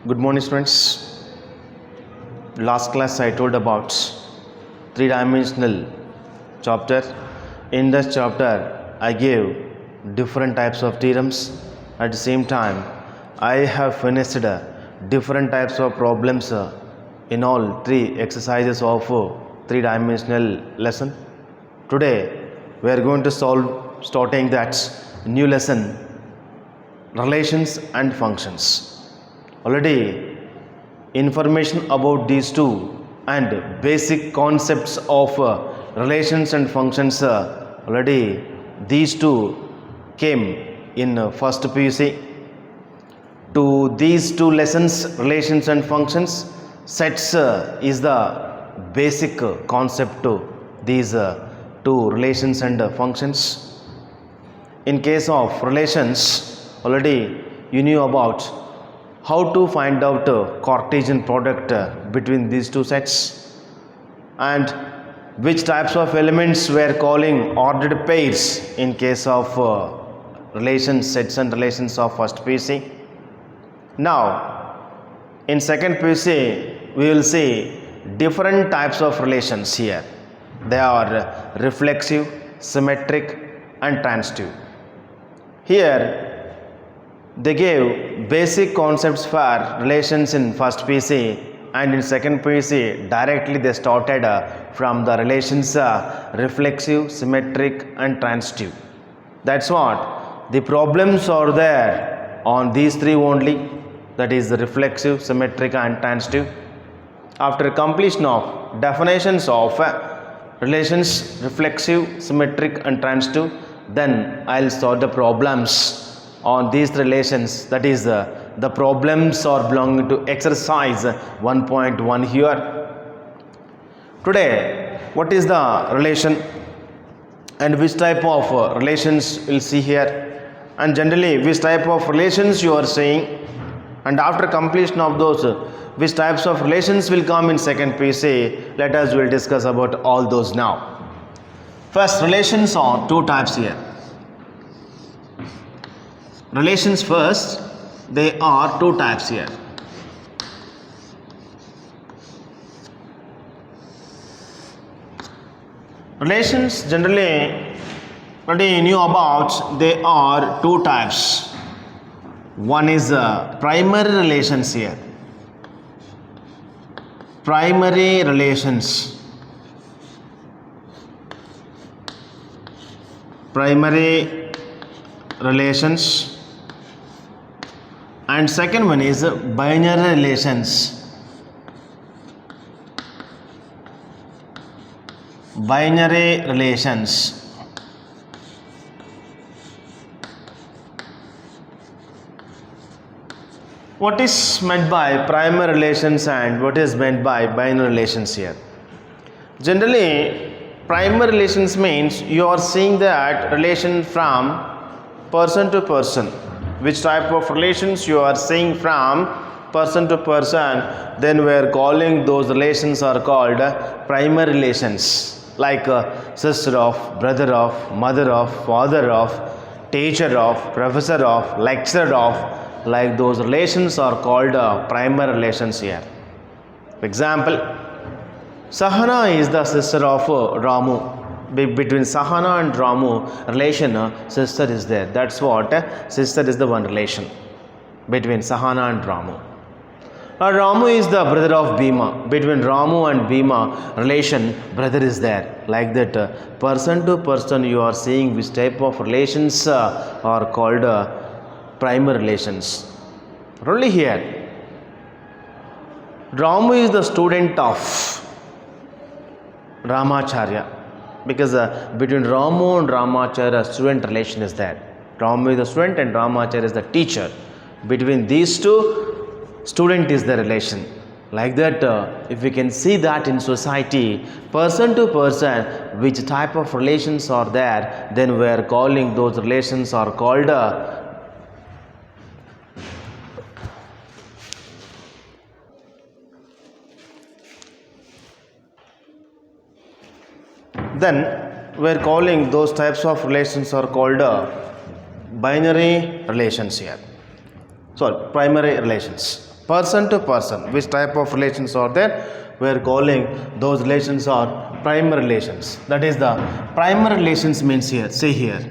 Good morning, students. Last class I told about three-dimensional chapter. In this chapter, I gave different types of theorems. At the same time, I have finished different types of problems in all three exercises of three-dimensional lesson. Today, we are going to solve starting that new lesson, relations and functions. Already information about these two and basic concepts of relations and functions already these two came in first PUC. To these two lessons, relations and functions, sets is the basic concept to these two relations and functions. In case of relations, already you knew about how to find out Cartesian product between these two sets and which types of elements we are calling ordered pairs in case of relations, sets and relations of first PUC. Now, in second PUC, we will see different types of relations here. They are reflexive, symmetric and transitive. Here, they gave basic concepts for relations in first PUC, and in second PUC directly they started from the relations reflexive, symmetric and transitive. That's what the problems are there on these three only, that is the reflexive, symmetric and transitive. After completion of definitions of relations reflexive, symmetric and transitive, then I'll solve the problems on these relations, that is the problems are belonging to exercise 1.1 here. Today, what is the relation and which type of relations we'll see here, and generally which type of relations you are saying, and after completion of those which types of relations will come in second PUC. Let us will discuss about all those now. First, relations are two types here. Relations first, they are two types here. Relations generally, what you knew about, they are two types. One is primary relations here. Primary relations. Primary relations. And second one is binary relations. Binary relations. What is meant by primary relations and what is meant by binary relations here? Generally, primary relations means you are seeing that relation from person to person. Which type of relations you are seeing from person to person, then we are calling those relations are called primary relations, like sister of, brother of, mother of, father of, teacher of, professor of, lecturer of, like those relations are called primary relations here. For example, Sahana is the sister of Ramu. Between Sahana and Ramu relation, sister is there. That's what sister is the one relation between Sahana and Ramu. Ramu is the brother of Bhima. Between Ramu and Bhima relation, brother is there. Like that, person to person you are seeing which type of relations are called primary relations. Only here, Ramu is the student of Ramacharya. Because between Ramu and Ramacharya, student relation is there. Ramu is the student and Ramacharya is the teacher. Between these two, student is the relation. Like that, if we can see that in society, person to person, which type of relations are there, then we are calling those relations are called then we are calling those types of relations are called binary relations here. Sorry, primary relations. person to person. Which type of relations are there? We are calling those relations are primary relations. That is the primary relations means here. Say here.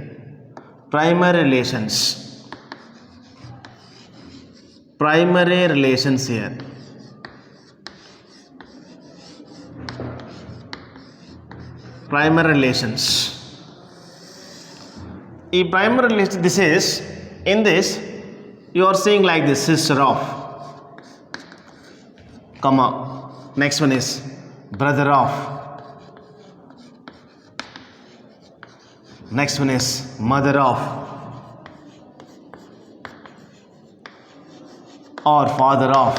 Primary relations. Primary relations here. Primary relations. In primary relation, this is, in this, you are saying like this, sister of, comma, next one is brother of, next one is mother of, or father of,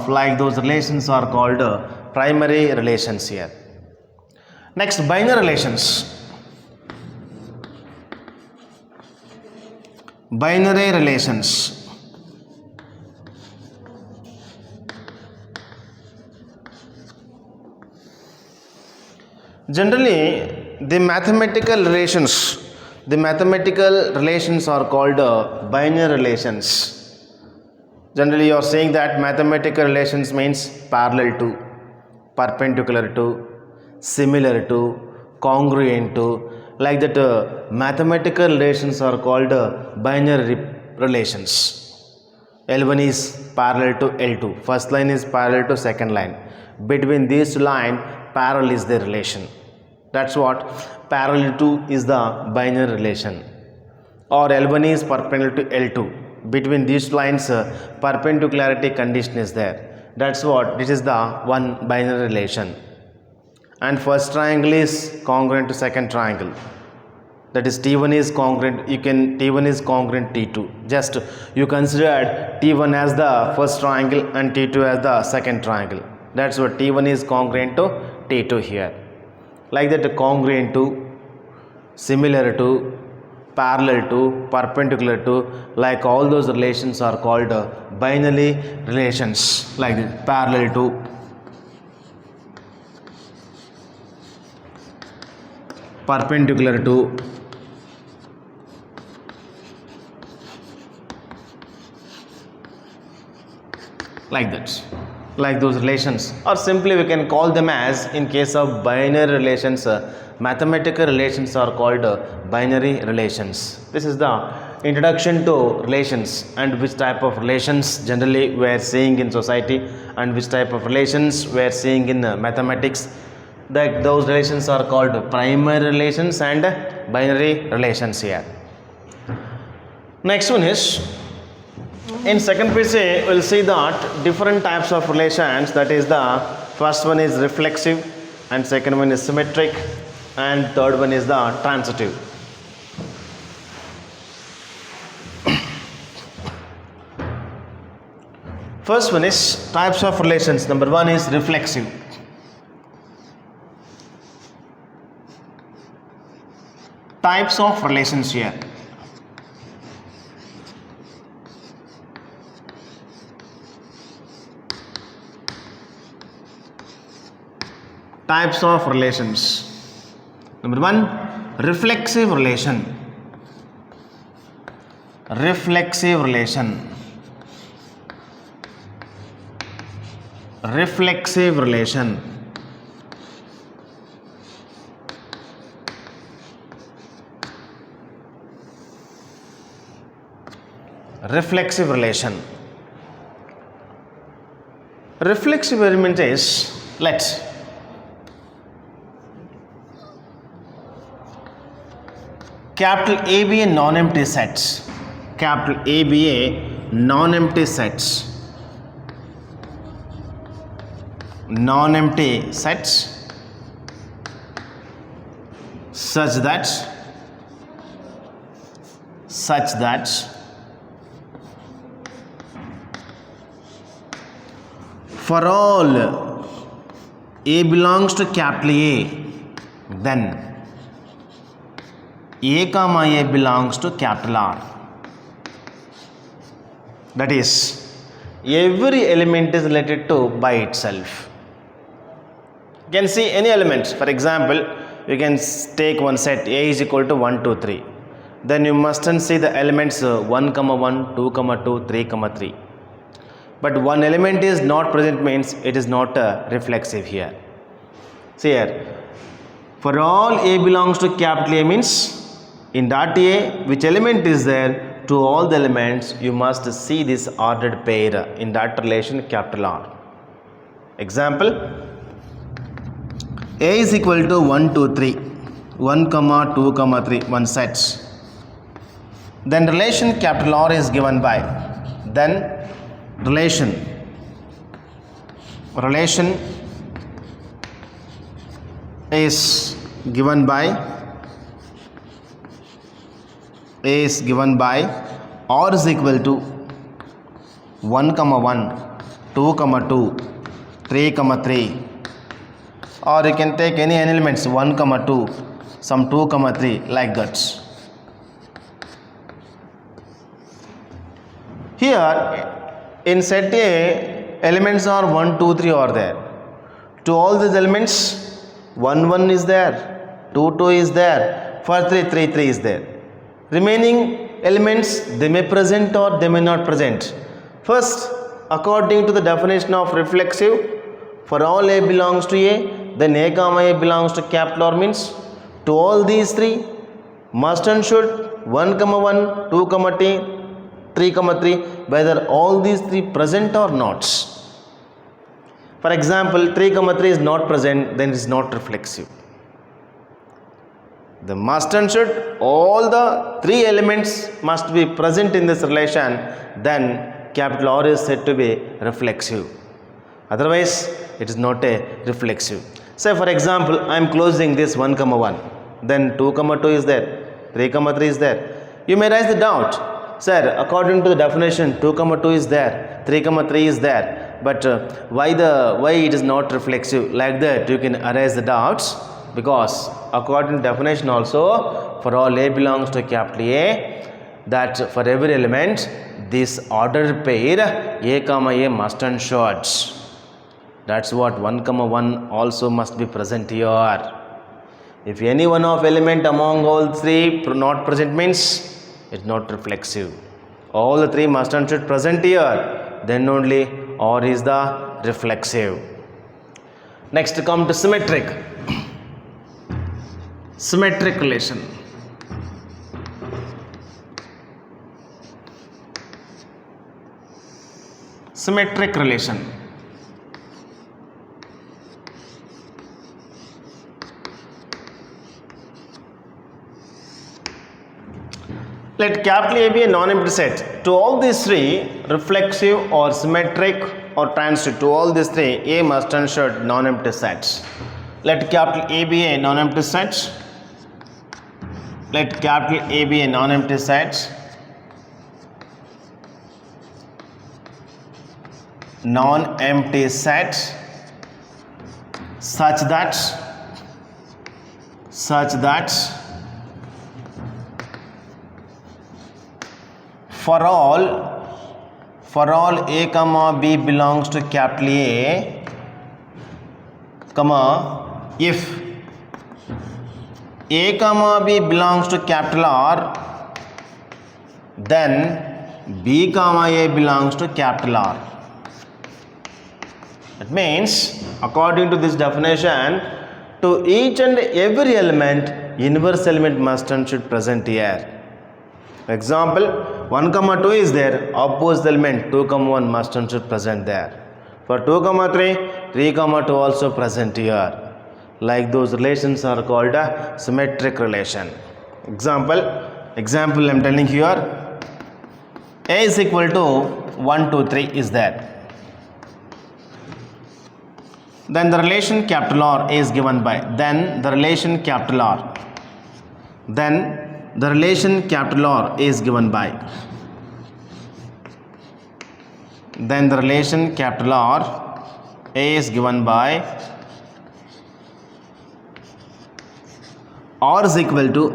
like those relations are called primary relations here. Next, binary relations. Binary relations. Generally, the mathematical relations are called binary relations. Generally, you are saying that mathematical relations means parallel to, perpendicular to, similar to, congruent to, like that. Mathematical relations are called binary relations. L1 is parallel to L2. First line is parallel to second line. Between these two lines, parallel is the relation. That's what parallel to is the binary relation. Or L1 is perpendicular to L2. Between these lines, perpendicularity condition is there. That's what this is the one binary relation. And first triangle is congruent to second triangle. That is T1 is congruent. T1 is congruent T2. Just you consider T1 as the first triangle and T2 as the second triangle. That's what T1 is congruent to T2 here. Like that, congruent to, similar to, parallel to, perpendicular to, like all those relations are called binary relations. Like this, parallel to, perpendicular to, like that. Like those relations, or simply we can call them as, in case of binary relations, mathematical relations are called binary relations. This is the introduction to relations and which type of relations generally we are seeing in society and which type of relations we are seeing in mathematics. That those relations are called primary relations and binary relations here. Next one is, in second PC, we'll see that different types of relations. That is, the first one is reflexive, and second one is symmetric, and third one is the transitive. First one is types of relations. Number one is reflexive. Types of relations here. Types of relations. Number one, reflexive relation. Reflexive relation. Reflexive relation. Reflexive relation. Reflexive element is, let's capital ABA non-empty sets. Capital ABA non-empty sets. Non-empty sets such that for all A belongs to capital A, then A comma A belongs to capital R. That is, every element is related to by itself. You can see any element. For example, you can take one set A is equal to 1, 2, 3. then you mustn't see the elements 1 comma 1, 2 comma 2, 3 comma 3. But one element is not present means it is not reflexive here. See here, for all A belongs to capital A means in that A which element is there, to all the elements you must see this ordered pair in that relation capital R. Example, A is equal to 1, 2, 3, 1 comma 2 comma 3, one set. Then relation capital R is given by, then relation is given by A is given by R is equal to 1 comma 1, 2 comma 2, 3 comma 3, or you can take any elements 1 comma 2, some 2 comma 3, like that. Here in set A, elements are 1, 2, 3 are there. To all these elements, 1, 1 is there, 2, 2 is there, for 3, 3, 3 is there. Remaining elements, they may present or they may not present. First, according to the definition of reflexive, for all A belongs to A, then A comma A belongs to capital R means to all these three, must and should 1 comma 1, 2 comma 3 comma 3, whether all these three present or not. For example, 3 comma 3 is not present, then it is not reflexive. The must and should, all the three elements must be present in this relation, then capital R is said to be reflexive. Otherwise, it is not a reflexive. Say for example, I am closing this 1 comma 1, then 2 comma 2 is there, 3 comma 3 is there. You may raise the doubt, sir, according to the definition 2 comma 2 is there, 3 comma 3 is there, but why it is not reflexive? Like that you can arise the doubts, because according to definition also, for all A belongs to capital A, that for every element this ordered pair A comma A must and should. That's what 1 comma 1 also must be present here. If any one of element among all three not present means it's not reflexive. All the three must and should present here, then only R is the reflexive. Next come to symmetric. Symmetric relation. Symmetric relation. Let capital A be a non-empty set. To all these three, reflexive or symmetric or transitive, to all these three, A must and should non-empty sets. Let capital A be a non-empty set. Let capital A be a non-empty set. Non-empty set such that for all A comma B belongs to capital A, comma, if A comma B belongs to capital R, then B comma A belongs to capital R. That means, according to this definition, to each and every element, inverse element must and should present here. For example, 1 comma 2 is there, opposite element 2 comma 1 must and should present there. For 2 comma 3, 3 comma 2 also present here. Like those relations are called a symmetric relation. Example I am telling here, A is equal to 1, 2, 3 is there. Then the relation capital R is given by, then the relation capital R, then the relation capital R is given by, then the relation capital R is given by R is equal to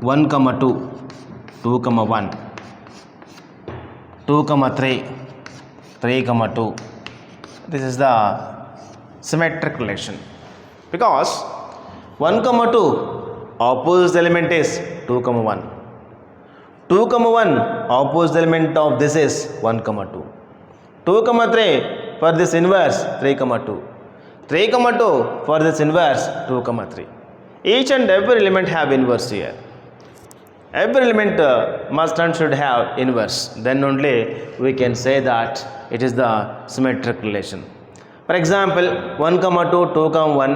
1 comma 2, 2 comma 1, 2 comma 3, 3 comma 2. This is the symmetric relation, because 1 comma 2 opposite element is 2 comma 1. 2 comma 1 opposite element of this is 1 comma 2. 2 comma 3 for this inverse 3 comma 2. 3 comma 2 for this inverse 2 comma 3. Each and every element have inverse here. Every element must and should have inverse. Then only we can say that it is the symmetric relation. For example, 1 comma 2, 2 comma 1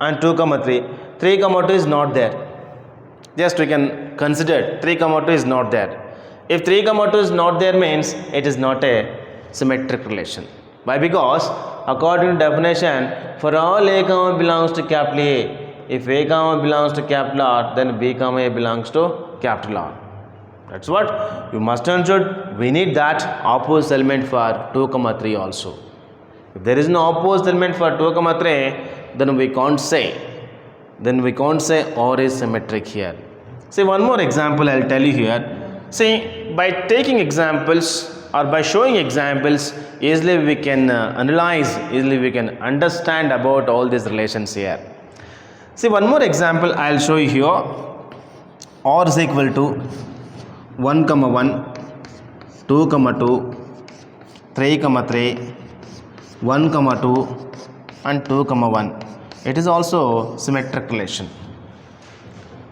and 2 comma 3. 3 comma 2 is not there. Just we can consider 3 comma 2 is not there. If 3 comma 2 is not there means it is not a symmetric relation. Why? Because according to definition, for all A comma belongs to capital A, if A comma belongs to capital R, then B comma A belongs to capital R. That's what you must and should. We need that opposite element for 2 comma 3 also. If there is no opposite element for 2 comma 3, then we can't say. Then we can't say R is symmetric here. See, one more example I'll tell you here. See, by taking examples or by showing examples, easily we can analyze, easily we can understand about all these relations here. See, one more example I'll show you here. R is equal to 1 comma 1, 2 comma 2, 3 comma 3, 1 comma 2 and 2 comma 1. It is also symmetric relation.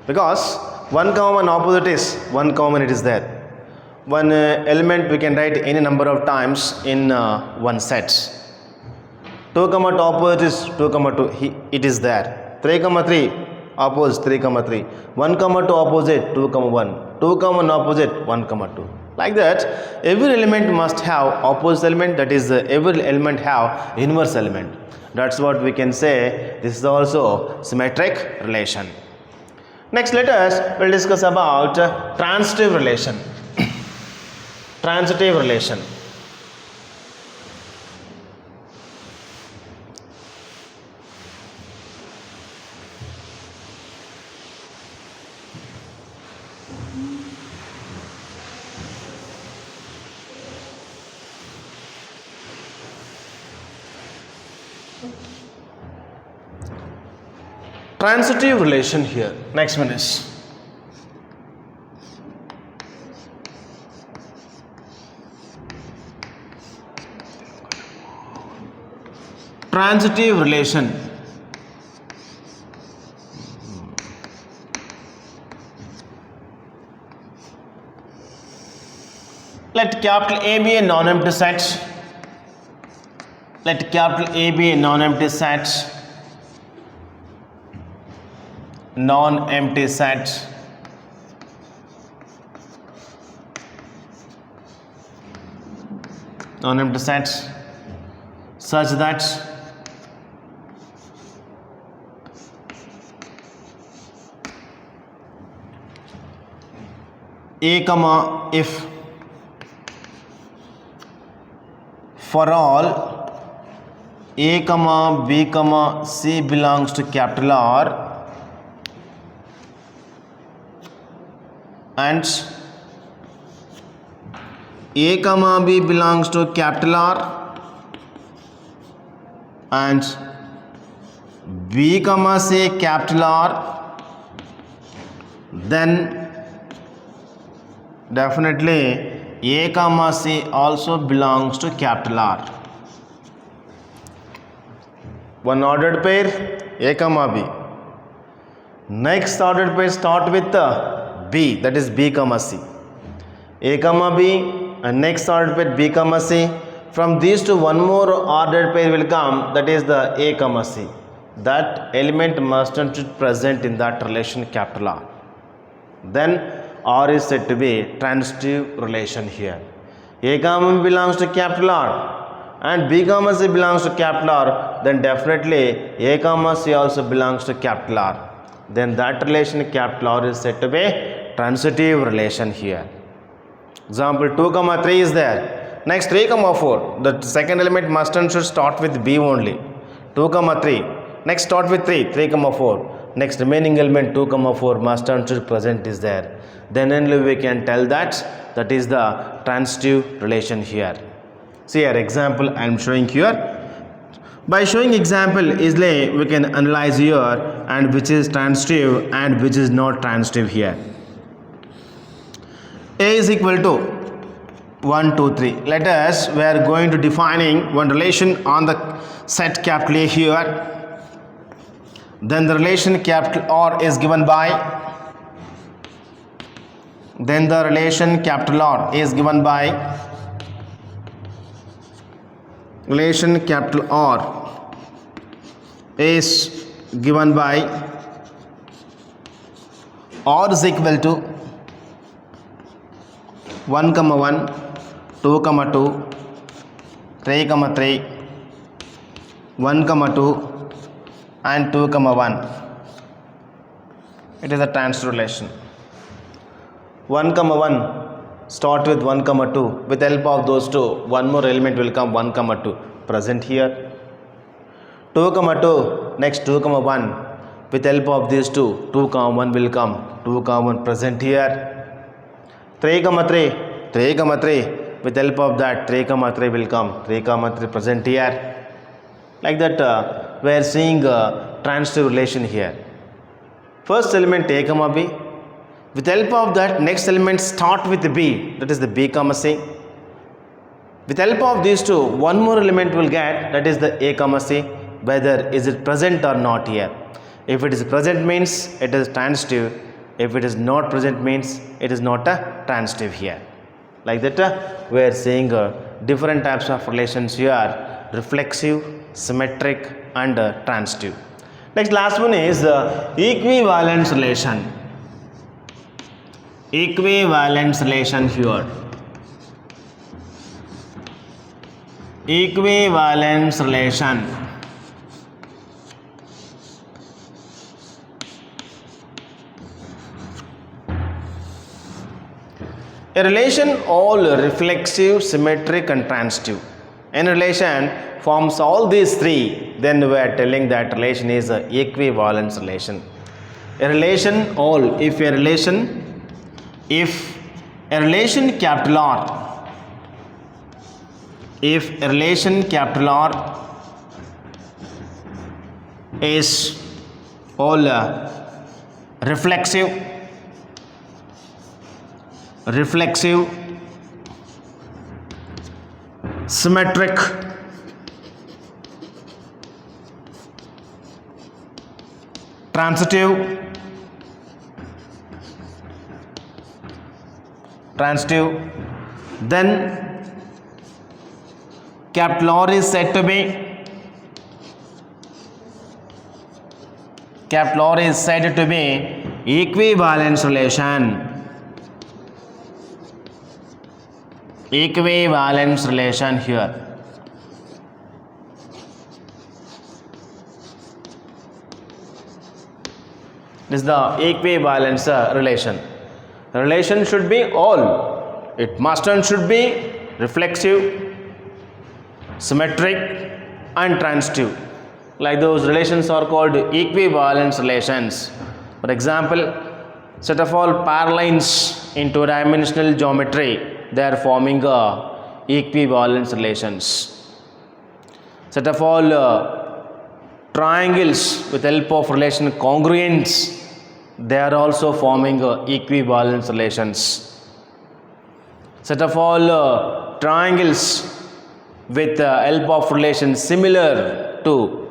Because 1 comma 1 opposite is 1 comma 1, it is there. One element we can write any number of times in one set. 2 comma 2 opposite is 2 comma 2, it is there. 3 comma 3 opposite 3 comma 3, 1 comma 2 opposite 2 comma 1, 2 comma 1 opposite 1 comma 2. Like that, every element must have opposite element, that is every element have inverse element. That's what we can say. This is also symmetric relation. Next, let us will discuss about transitive relation. Transitive relation. Transitive relation here. Next one is transitive relation. Let capital A be a non-empty set. Let capital A be a non-empty set. Non-empty set. Non-empty set such that A comma if for all A comma B comma C belongs to capital R and A comma B belongs to capital R and B comma C capital R, then definitely A comma C also belongs to capital R. One ordered pair A comma B. Next ordered pair start with B, that is B comma C. A comma B and next ordered pair B comma C. From these two one more ordered pair will come, that is the A comma C. That element must not be present in that relation capital R. Then R is said to be transitive relation here. A comma B belongs to capital R and B comma C belongs to capital R, then definitely A comma C also belongs to capital R. Then that relation capital R is said to be transitive relation here. Example 2 comma 3 is there. Next 3 comma 4. The second element must and should start with B only. 2 comma 3. Next start with 3. 3 comma 4. Next remaining element 2 comma 4 must and should present is there. Then only we can tell that is the transitive relation here. See here example I am showing here. By showing example easily we can analyze here and which is transitive and which is not transitive here. A is equal to 1, 2, 3. Let us, we are going to defining one relation on the set capital A here. Then the relation capital R is given by, then the relation capital R is given by, relation capital R is given by, R is equal to 1, 1, 2, 2, 3, 3, 1, 2 and 2, 1. It is a transitive relation. 1, 1 start with 1, 2. With the help of those two, one more element will come 1, 2 present here. 2, 2 next 2, 1. With the help of these two, 2, 1 will come 2, 1 present here. 3, 3, 3, 3. With the help of that 3, 3 will come 3, 3 present here. Like that we are seeing a transitive relation here. First element A, B. With the help of that next element start with the B, that is the B, C. With the help of these two, one more element will get, that is the A, C. Whether is it present or not here. If it is present means it is transitive. If it is not present means it is not a transitive here. Like that we are seeing different types of relations here: reflexive, symmetric and transitive. Next, last one is equivalence relation. Equivalence relation here. Equivalence relation. A relation all reflexive, symmetric and transitive. In relation forms all these three, then we are telling that relation is a equivalence relation. A relation all, if a relation capital R, if a relation capital R is all reflexive, symmetric, transitive, then capital R is said to be, equivalence relation. Equivalence relation here. This is the equivalence relation. The relation should be all. It must and should be reflexive, symmetric and transitive. Like those relations are called equivalence relations. For example, set of all parallels in two-dimensional geometry, they are forming equivalence relations. Set of all triangles with help of relation congruence, they are also forming equivalence relations. Set of all triangles with help of relation similar to,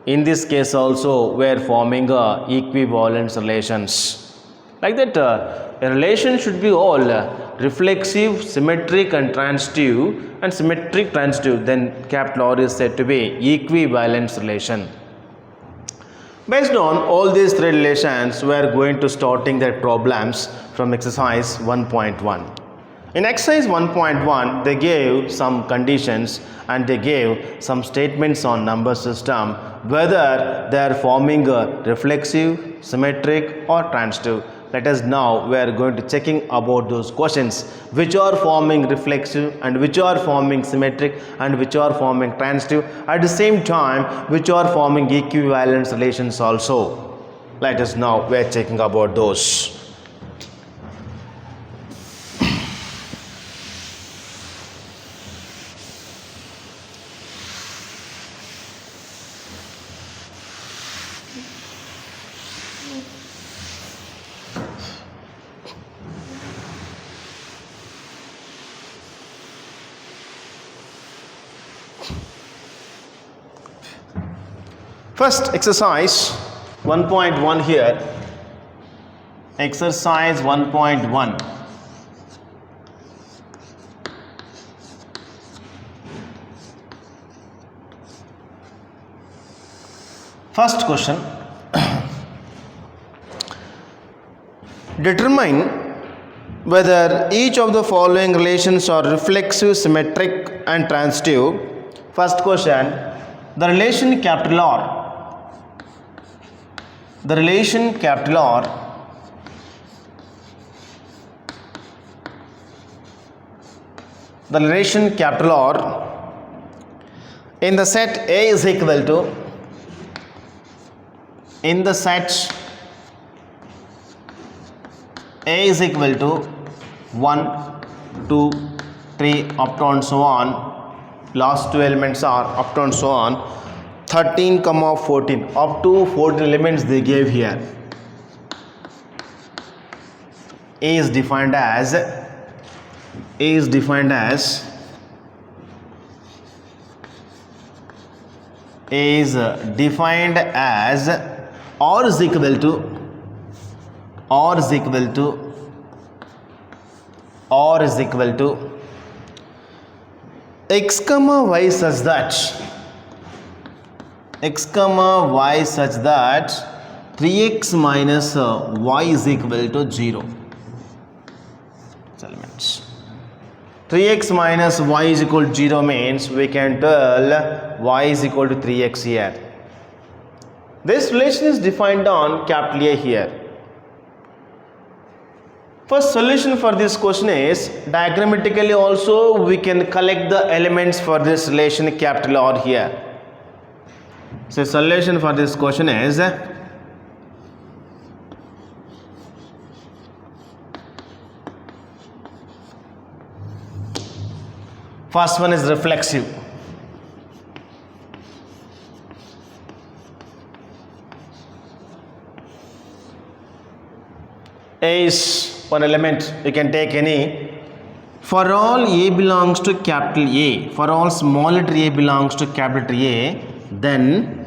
in this case also we are forming equivalence relations. Like that a relation should be all reflexive, symmetric and transitive, and symmetric transitive, then capital R is said to be equivalence relation. Based on all these three relations, we are going to starting their problems from exercise 1.1. In exercise 1.1, they gave some conditions and they gave some statements on number system, whether they are forming a reflexive, symmetric or transitive. Let us now, we are going to checking about those questions which are forming reflexive and which are forming symmetric and which are forming transitive, at the same time which are forming equivalence relations also. Let us now, we are checking about those. First exercise 1.1 here. Exercise 1.1. First question. Determine whether each of the following relations are reflexive, symmetric and transitive. First question, the relation capital R. The relation capital R in the set A is equal to, in the set A is equal to 1, 2, 3 up to and so on. Last two elements are up to and so on. 13, 14. Up to 14 elements they gave here. A is defined as or is equal to x comma y such that 3x minus y is equal to 0. Elements. 3x minus y is equal to 0 means we can tell y is equal to 3x here. This relation is defined on capital A here. First solution for this question is, diagrammatically also we can collect the elements for this relation capital R here. So solution for this question is, first one is reflexive. A is one element, you can take any. For all A belongs to capital A, for all small letter A belongs to capital A, then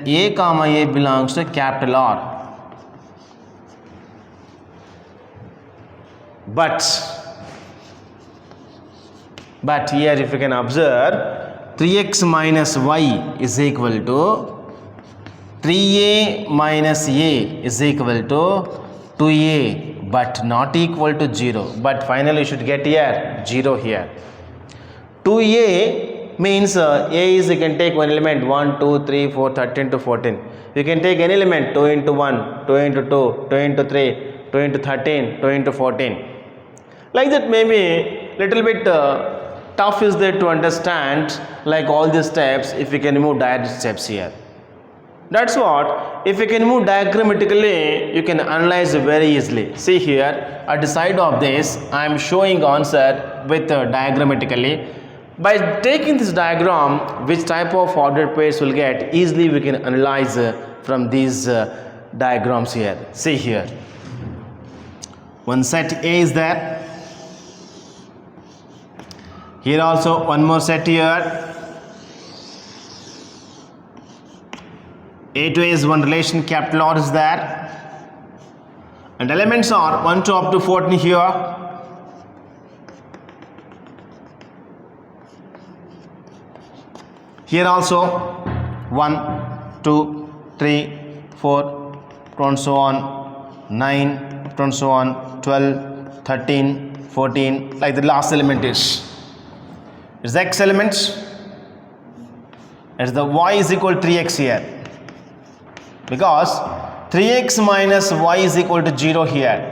A comma A belongs to capital R. But here if you can observe, 3x minus y is equal to 3a minus a is equal to 2a, but not equal to 0. But finally you should get here 0 here. 2a means A is, you can take one element 1, 2, 3, 4, 13 to 14. You can take any element 2 into 1, 2 into 2, 2 into 3, 2 into 13, 2 into 14. Like that, maybe little bit tough is there to understand, like all these steps if you can remove direct steps here. That's what, if you can move diagrammatically, you can analyze very easily. See here, at the side of this, I am showing answer with diagrammatically. By taking this diagram, which type of ordered pairs will get, easily we can analyze from these diagrams here. See here, one set A is there. Here also one more set here. A to A is one relation, capital R is there, and elements are 1 to up to 14 here. Here also 1, 2, 3, 4, and so on, 9, and so on, 12, 13, 14, like the last element is X elements. As the y is equal to 3x here, because 3x minus y is equal to 0 here,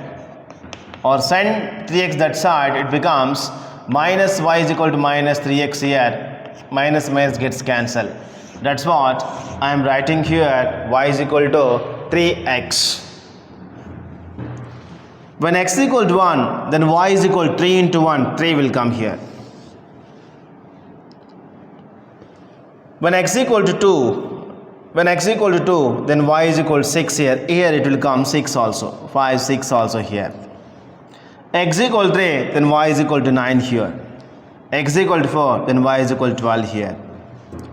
or send 3x that side, it becomes minus y is equal to minus 3x here. Minus minus gets cancelled. That's what I am writing here, y is equal to 3x. When x is equal to 1, then y is equal to 3 into 1, 3 will come here. When x is equal to 2, then y is equal to 6 here. Here it will come 6 also, 5, 6 also here. X is equal to 3, then y is equal to 9 here. X is equal to 4, then y is equal to 12 here.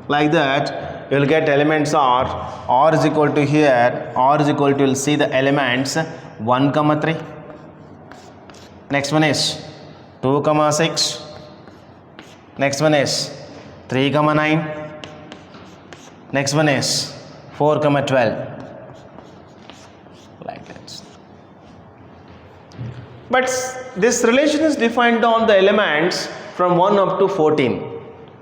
Like that, you will get elements are r is equal to here, r is equal to, you will see the elements 1 comma 3, next one is 2 comma 6, next one is 3 comma 9, next one is 4 comma 12, like that. But this relation is defined on the elements from 1 up to 14.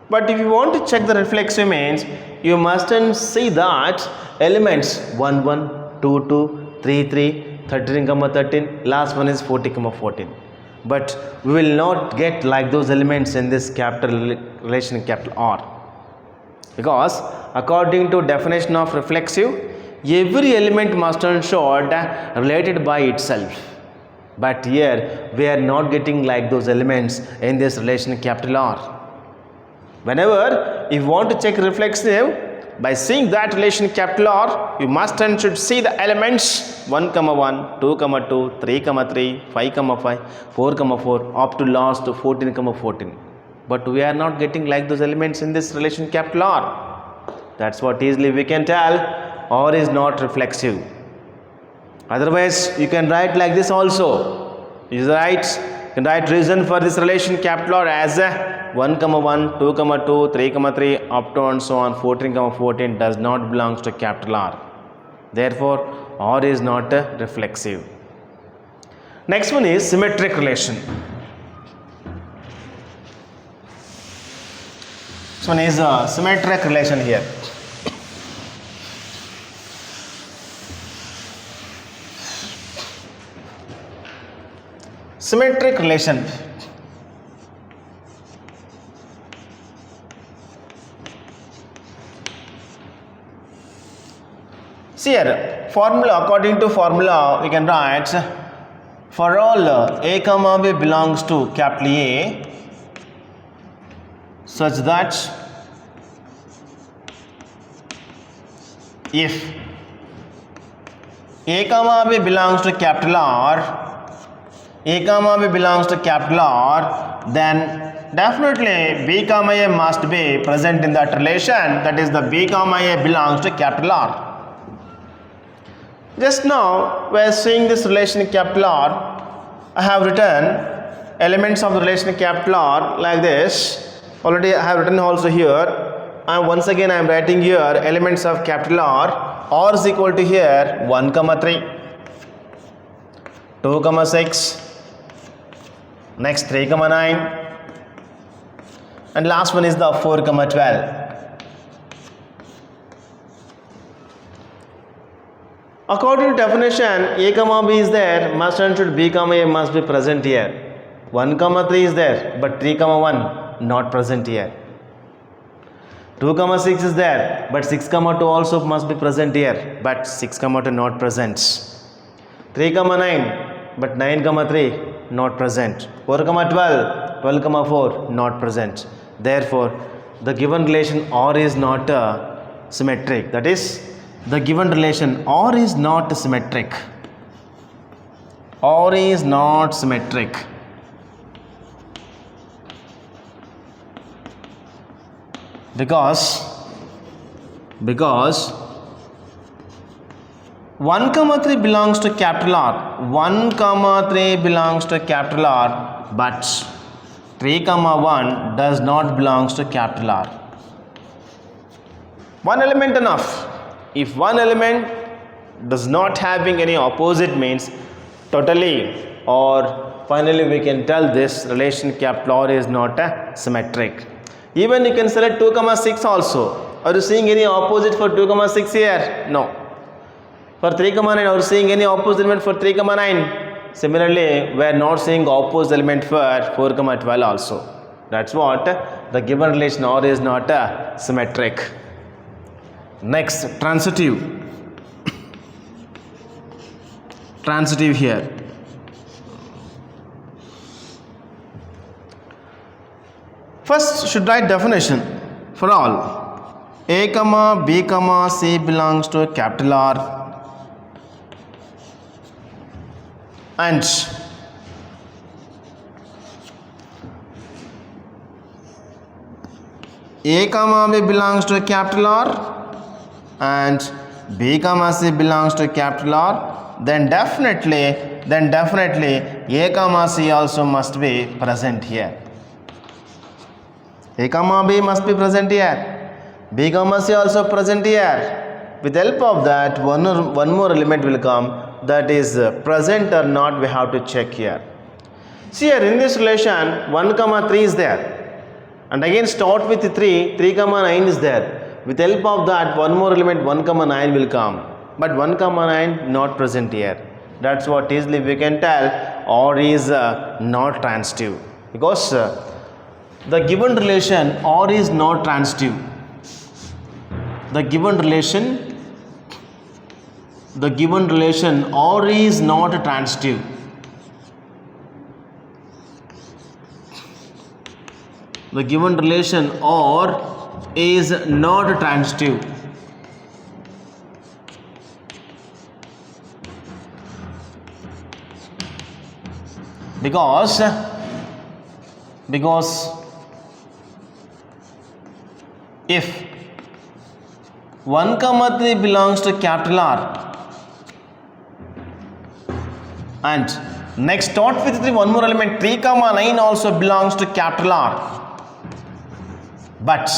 But if you want to check the reflexive means, you must see that elements 1 1, 2 2, 3 3, 13 comma 13, last one is 40 comma 14. But we will not get like those elements in this capital relation capital R, because according to definition of reflexive, every element must be showed related by itself. But here we are not getting like those elements in this relation capital R. Whenever you want to check reflexive, by seeing that relation capital R, you must and should see the elements 1 comma 1, 2 comma 2, 3 comma 3, 5 comma 5, 4 comma 4, up to last 14 comma 14. But we are not getting like those elements in this relation capital R. That's what easily we can tell R is not reflexive. Otherwise, you can write like this also. You can write reason for this relation capital R as 1 comma 1, 2 comma 2, 3 comma 3, up to and so on 14 comma 14 does not belongs to capital R. Therefore, R is not reflexive. Next one is symmetric relation. This one is a symmetric relation here. Symmetric relation. See here, formula, according to formula, we can write for all a comma b belongs to capital A, such that if a comma b belongs to capital R, a comma b belongs to capital R, then definitely b comma a must be present in that relation, that is the b comma a belongs to capital R. Just now we are seeing this relation capital R. I have written elements of the relation capital R like this. Already I have written also here, and once again I am writing here elements of capital R. R is equal to here 1 comma 3, 2 comma 6, next 3 comma 9, and last one is the 4 comma 12. According to definition, a comma b is there, must and should b comma a must be present here. 1 comma 3 is there, but 3 comma 1 not present here. 2 comma 6 is there, but 6 comma 2 also must be present here, but 6 comma 2 not present. 3 comma 9, but 9 comma 3 not present. 4 comma 12, 12 comma 4 not present. Therefore, the given relation R is not symmetric. That is, the given relation R is not symmetric. R is not symmetric. Because 1 comma 3 belongs to capital R. 1 comma 3 belongs to capital R, but 3 comma 1 does not belongs to capital R. One element enough. If one element does not having any opposite means totally or finally we can tell this relation capital R is not symmetric. Even you can select 2 comma 6 also. Are you seeing any opposite for 2 comma 6 here? No. For 3 comma 9, are you seeing any opposite element for 3 comma 9? Similarly, we are not seeing opposite element for 4 comma 12 also. That's what the given relation R is not symmetric. Next, transitive. Transitive here. First, should write definition for all. A comma b comma c belongs to capital R, and A comma b belongs to capital R, and B comma C belongs to capital R, then definitely A comma C also must be present here. A comma B must be present here. B comma C also present here. With the help of that, one more element will come, that is present or not, we have to check here. See here in this relation 1 comma 3 is there, and again start with 3 comma 9 is there. With the help of that, one more element 1 comma 9 will come, but 1 comma 9 not present here. That's what easily we can tell or is not transitive, because the given relation or is not transitive. The given relation or is not transitive. The given relation or is not transitive. Because if 1 comma 3 belongs to capital R, and next start with 3, one more element 3 comma 9 also belongs to capital R, but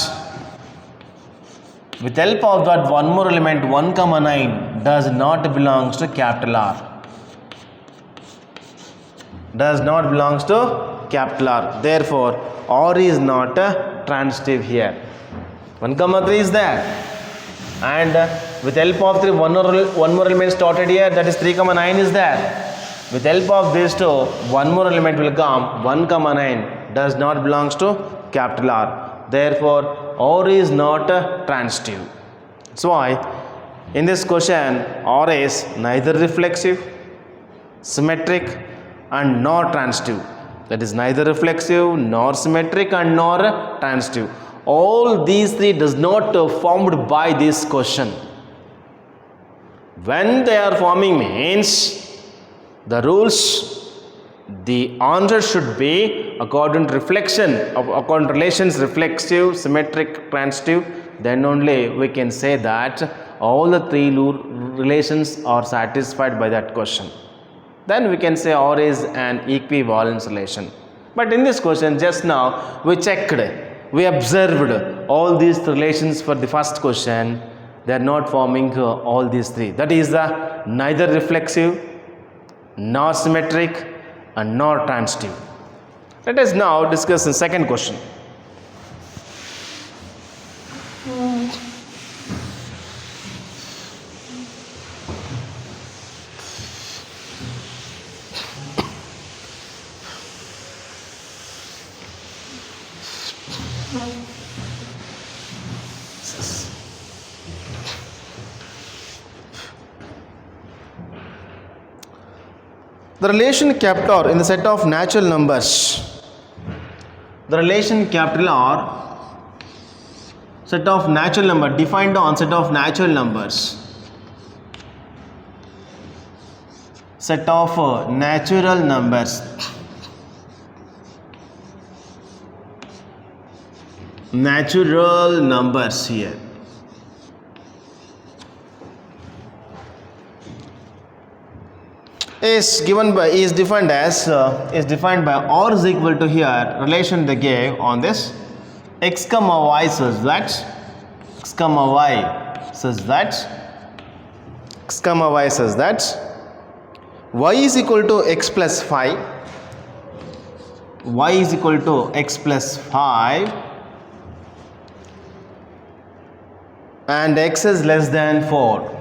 with help of that one more element 1 comma 9 does not belongs to capital R. Does not belongs to capital R. Therefore, R is not transitive here. 1 comma 3 is there, and with help of 3 one more element started here, that is 3 comma 9 is there. With help of these two, one more element will come, 1 comma 9 does not belongs to capital R. Therefore, R is not transitive. That's why in this question R is neither reflexive, symmetric and nor transitive. That is neither reflexive nor symmetric and nor transitive. All these three does not formed by this question. When they are forming means the rules, the answer should be according to according to relations, reflexive, symmetric, transitive. Then only we can say that all the three relations are satisfied by that question. Then we can say R is an equivalence relation. But in this question just now we checked, we observed all these relations for the first question. They are not forming all these three. That is the neither reflexive, nor symmetric and nor transitive. Let us now discuss the second question. The relation capital R in the set of natural numbers. The relation capital R, set of natural number, defined on set of natural numbers. Set of natural numbers. Natural numbers here. Is defined by R is equal to here relation they gave on this x comma y says that x comma y says y is equal to x plus 5, y is equal to x plus 5 and x is less than 4.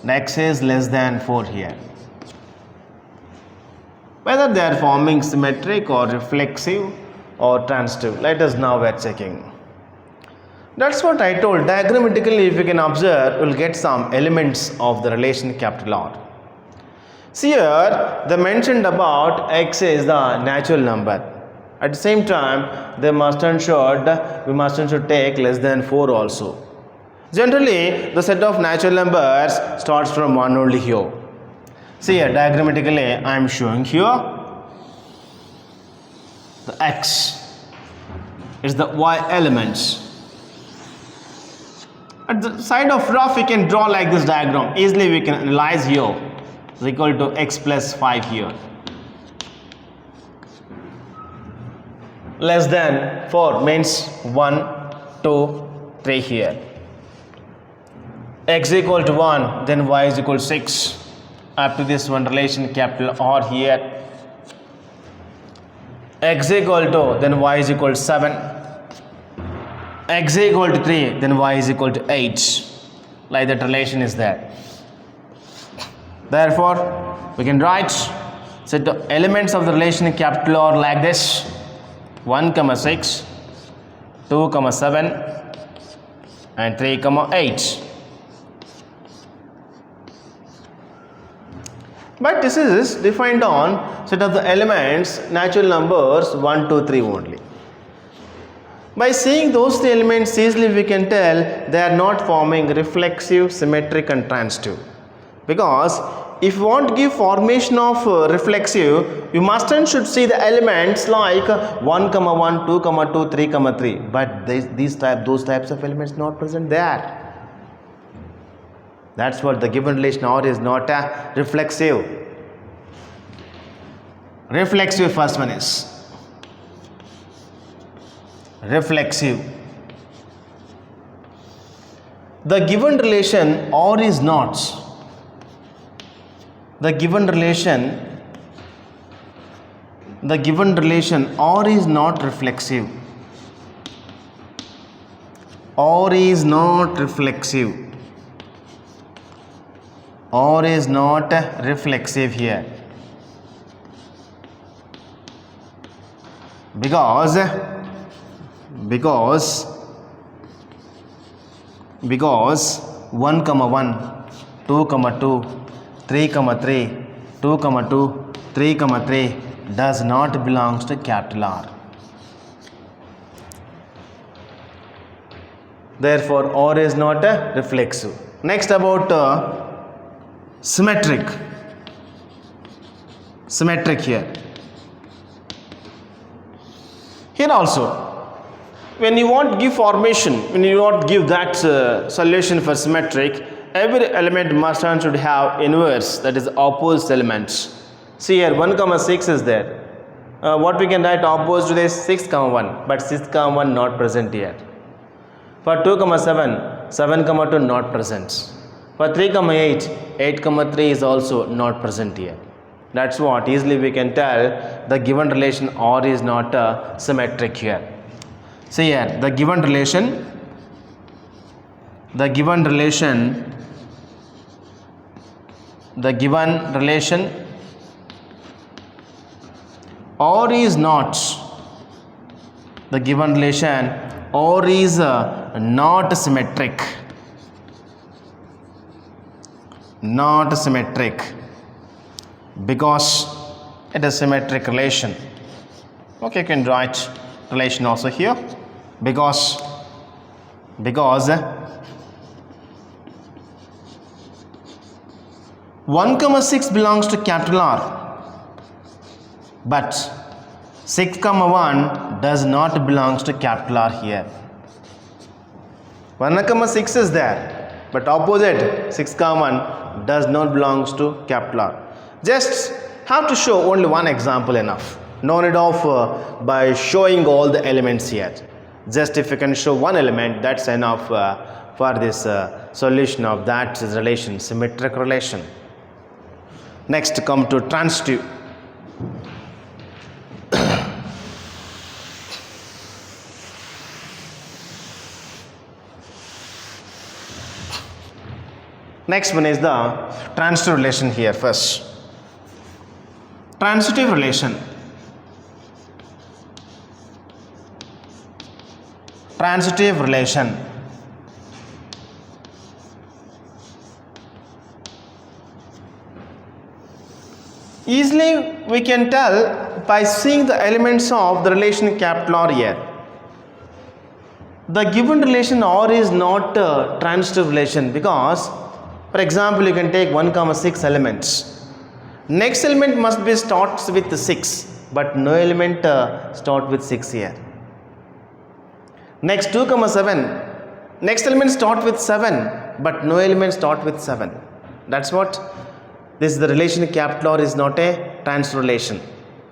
X is less than 4 here. Whether they are forming symmetric or reflexive or transitive, let us now we're checking. That's what I told. Diagrammatically, if you can observe, you will get some elements of the relation capital R. See here, they mentioned about x is the natural number. At the same time, we must ensure take less than 4 also. Generally, the set of natural numbers starts from 1 only here. See here, diagrammatically, I am showing here the x is the y elements. At the side of rough, we can draw like this diagram. Easily we can analyze here. Is equal to x plus 5 here. Less than 4 means 1, 2, 3 here. X equal to 1, then y is equal to 6. Up to this one relation capital R here. X equal to, then y is equal to 7. X equal to 3, then y is equal to 8. Like that relation is there. Therefore, we can write set the elements of the relation capital R like this: 1, 6, 2, 7, and 3, 8. But this is defined on set of the elements, natural numbers 1, 2, 3 only. By seeing those three elements, easily we can tell they are not forming reflexive, symmetric and transitive. Because if you want to give formation of reflexive, you must and should see the elements like 1, 1, 2, 2, 3, 3. But those types of elements not present there. That's what the given relation R is not a reflexive. Reflexive first one is reflexive. The given relation R is not. The given relation R is not reflexive. R is not reflexive. R is not reflexive here. Because 1, 1, 2, 2, 3, 3, 2, 2, 3, 3 does not belongs to capital R. Therefore, R is not a reflexive. Next about symmetric. Symmetric here. Here also, when you want to give formation, when you want to give that solution for symmetric, every element must and should have inverse, that is opposite elements. See here 1, 6 is there. What we can write opposite to this 6, 1, but 6, 1 not present here. For 2, 7, 7, 2 not present. For 3, 8, 8, 3 is also not present here. That's what easily we can tell the given relation R is not symmetric here. See here the given relation R is not not symmetric. Not symmetric because it is symmetric relation. Okay, you can write relation also here because 1, 6 belongs to capital R, but 6, 1 does not belongs to capital R here. 1, 6 is there, but opposite 6, 1 does not belongs to capital R. Just have to show only one example enough. No need of by showing all the elements here. Just if you can show one element, that's enough for this solution of that relation, symmetric relation. Next come to transitive. Next one is the transitive relation here first. Transitive relation. Transitive relation. Easily we can tell by seeing the elements of the relation capital R here. The given relation R is not a transitive relation because, for example, you can take 1, 6 elements. Next element must be starts with 6, but no element start with 6 here. Next 2, 7, next element start with 7 but no element start with 7. That's what this is. The relation capital R is not a transitive relation.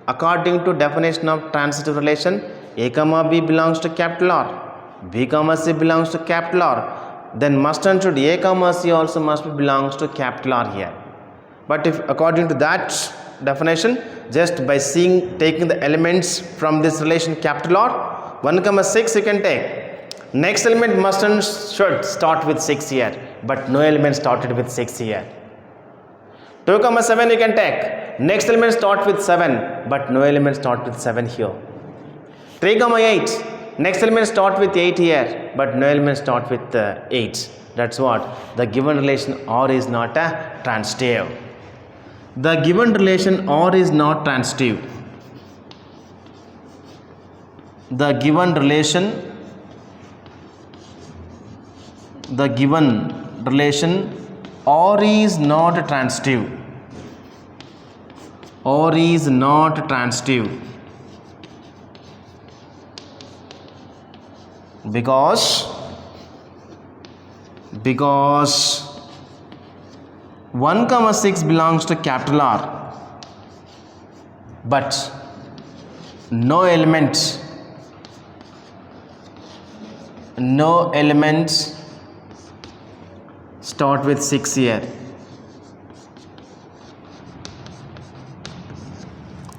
According to definition of transitive relation, A comma B belongs to capital R, B comma C belongs to capital R, then must and should A comma C also must belongs to capital R here. But if according to that definition, just by taking the elements from this relation capital R, 1 comma 6 you can take. Next element must and should start with 6 here, but no element started with 6 here. 2 comma 7 you can take. Next element start with 7, but no element start with 7 here. 3 comma 8. Next element start with 8 here, but no element start with 8. That's what the given relation R is not a transitive. The given relation R is not transitive. The given relation R is not transitive. R is not transitive because 1 comma 6 belongs to capital R, but no elements start with 6 here.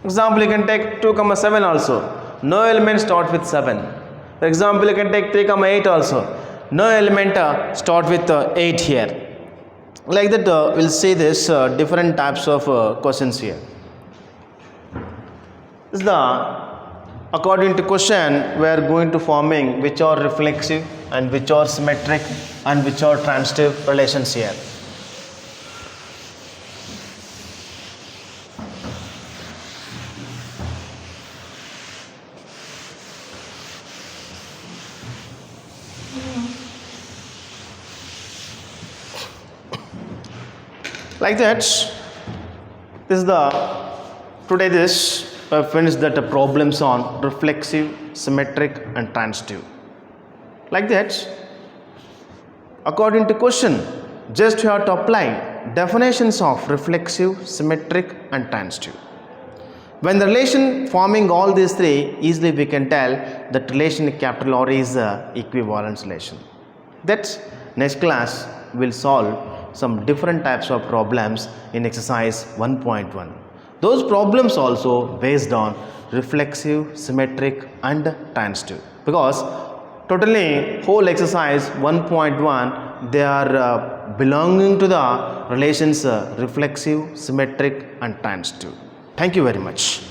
Example, you can take 2 comma 7 also, no element start with 7. For example, you can take 3 comma 8 also, no element start with 8 here. Like that we'll see this different types of questions here. This is according to question we are going to forming which are reflexive and which are symmetric and which are transitive relations here. Like that, this is today we have finished that problems on reflexive, symmetric and transitive. Like that, according to question, just you have to apply definitions of reflexive, symmetric and transitive. When the relation forming all these three, easily we can tell that relation capital R is equivalence relation. That's next class will solve some different types of problems in exercise 1.1. Those problems also based on reflexive, symmetric and transitive, because totally whole exercise 1.1 they are belonging to the relations reflexive, symmetric and transitive. Thank you very much.